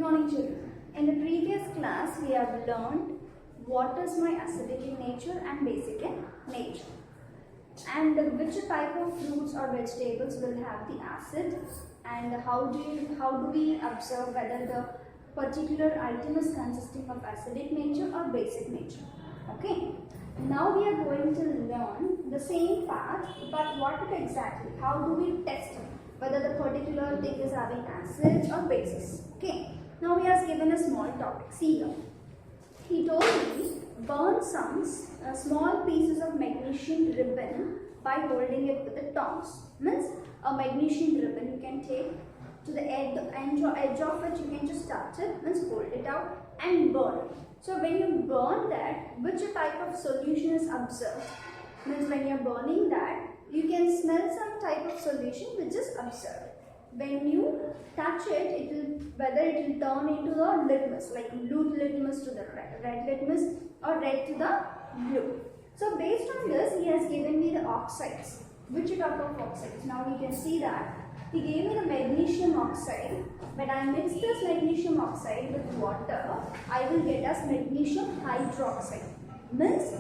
morning children. In the previous class we have learned what is my acidic in nature and basic in nature, and which type of fruits or vegetables will have the acid, and how do we observe whether the particular item is consisting of acidic nature or basic nature. Okay, now we are going to learn the same part, but what it exactly, how do we test whether the particular thing is having acids or bases. Okay, now he has given a small topic. See here, he told me burn some small pieces of magnesium ribbon by holding it with the tongs. Means a magnesium ribbon you can take to the edge of it, you can just touch it, means hold it out and burn it. So when you burn that, which type of solution is observed? Means when you are burning that, you can smell some type of solution which is observed. When you touch it, whether it will turn into the litmus, like blue litmus to the red litmus, or red to the blue. So based on this, he has given me the oxides. Which type of oxides? Now we can see that he gave me the magnesium oxide. When I mix this magnesium oxide with water, I will get as magnesium hydroxide. Means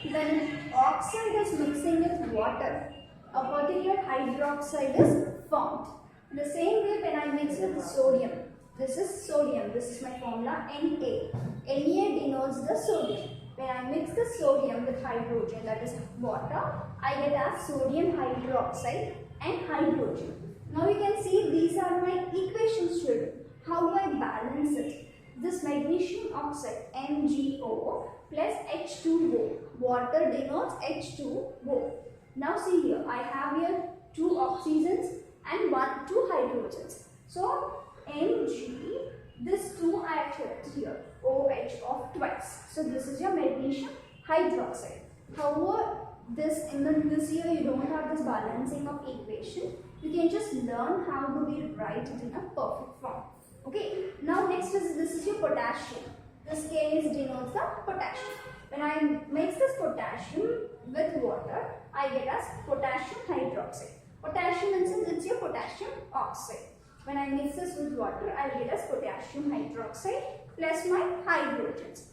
when oxide is mixing with water, a particular hydroxide is formed. The same way when I mix with sodium, this is sodium, this is my formula Na. Na denotes the sodium. When I mix the sodium with hydrogen, that is water, I get as sodium hydroxide and hydrogen. Now you can see these are my equations, children. How do I balance it? This magnesium oxide MgO plus H2O. Water denotes H2O. Now see here, I have here two oxygens and two hydrogens. So Mg, this 2 I have kept here, OH of twice. So this is your magnesium hydroxide. However, in this year you don't have this balancing of equation. You can just learn how do we write it in a perfect form. Okay. Now next is this is your potassium. This case denotes the potassium. When I mix this potassium with water, I get as potassium hydroxide. Potassium means it's your potassium oxide. When I mix this with water, I will get as potassium hydroxide plus my hydrogens.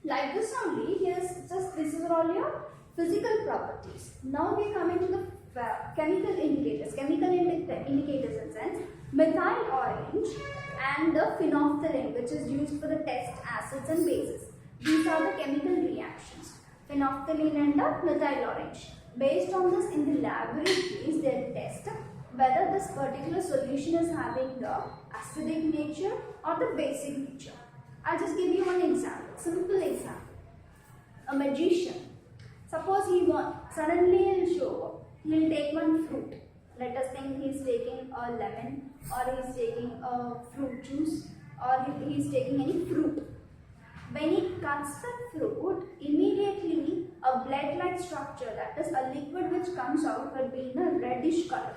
Like this only, this is all your physical properties. Now we come into the chemical indicators. Chemical indicators in sense, methyl orange and the phenolphthalein, which is used for the test acids and bases. These are the chemical reactions, phenolphthalein and the methyl orange. Based on this, in the laboratories, they test whether this particular solution is having the acidic nature or the basic nature. I'll just give you one example, simple example. A magician, suppose suddenly he'll take one fruit. Let us think he's taking a lemon, or he's taking a fruit juice, or he's taking any fruit. When he cuts the fruit, immediately a blood-like structure, that is a liquid which comes out, will be in a reddish color.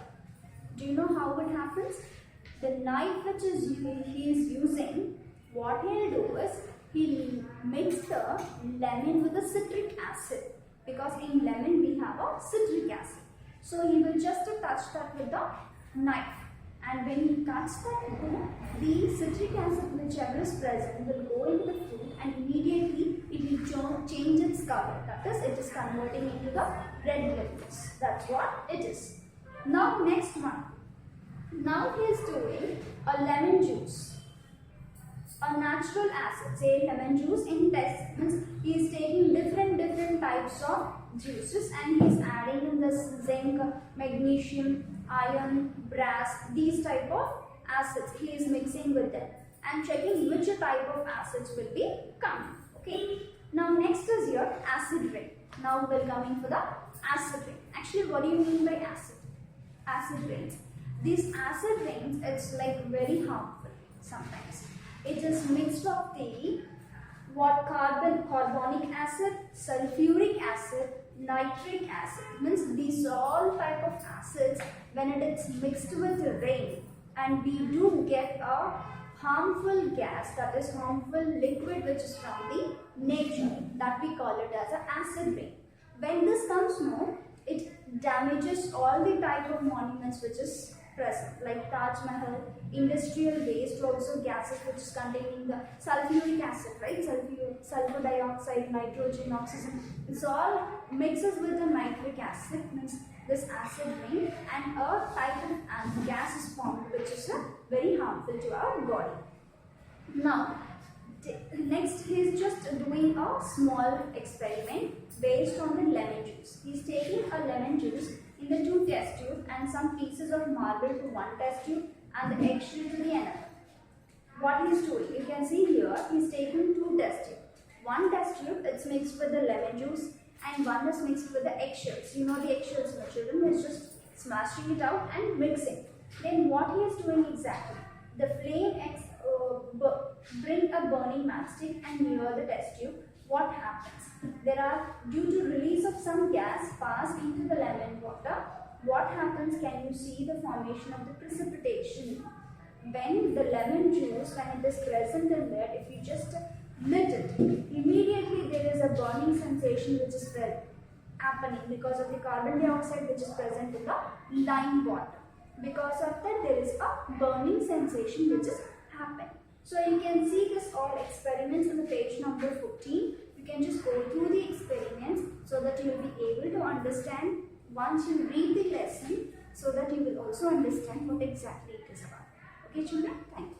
Do you know how it happens? The knife which he is using, what he'll do is, he'll mix the lemon with the citric acid, because in lemon we have a citric acid. So he will just touch that with the knife, and when he cuts that, the citric acid whichever is present will go into the fruit, and immediately it will change its color. That is, it is converting into the red liquid. That's what it is. Now next one. Now he is doing a lemon juice, a natural acid, say lemon juice in test. Means he is taking different types of juices, and he is adding in this zinc, magnesium, iron, brass, these type of acids he is mixing with them and checking which type of acids will be coming. Okay. Now next is your acid rain. Now we are coming for the acid rain. Actually, what do you mean by acid? Acid rains. These acid rains, it's like very harmful sometimes. It is mixed of the carbonic acid, sulfuric acid, nitric acid. Means these all type of acids, when it is mixed with rain, and we do get a harmful gas, that is harmful liquid which is from the nature, that we call it as an acid rain. When this comes, it damages all the type of monuments which is present, like Taj Mahal, industrial waste, also gases which is containing the sulfuric acid, right? Sulfur dioxide, nitrogen, oxygen. It's all mixes with the nitric acid, means this acid rain, and a type of gas is formed which is very harmful to our body. Now, next he is just doing a small experiment based on the lemon juice. He is taking a lemon juice in the two test tubes and some pieces of marble to one test tube and the eggshell to the another. What he is doing, you can see here, he is taking two test tubes. One test tube it's mixed with the lemon juice and one is mixed with the eggshells. You know the eggshells, my children, is just smashing it out and mixing. Then what he is doing exactly, the flame bring a burning matchstick and near the test tube. What happens? There are, due to release of some gas passed into the lemon water, what happens, can you see the formation of the precipitation? When the lemon juice, when it is present in there, if you just lit it, immediately there is a burning sensation which is happening because of the carbon dioxide which is present in the lime water. Because of that, there is a burning sensation which is happening. So you can see this all experiments on the page number 14. You can just go through the experiments so that you will be able to understand once you read the lesson, so that you will also understand what exactly it is about. Okay children, thank you.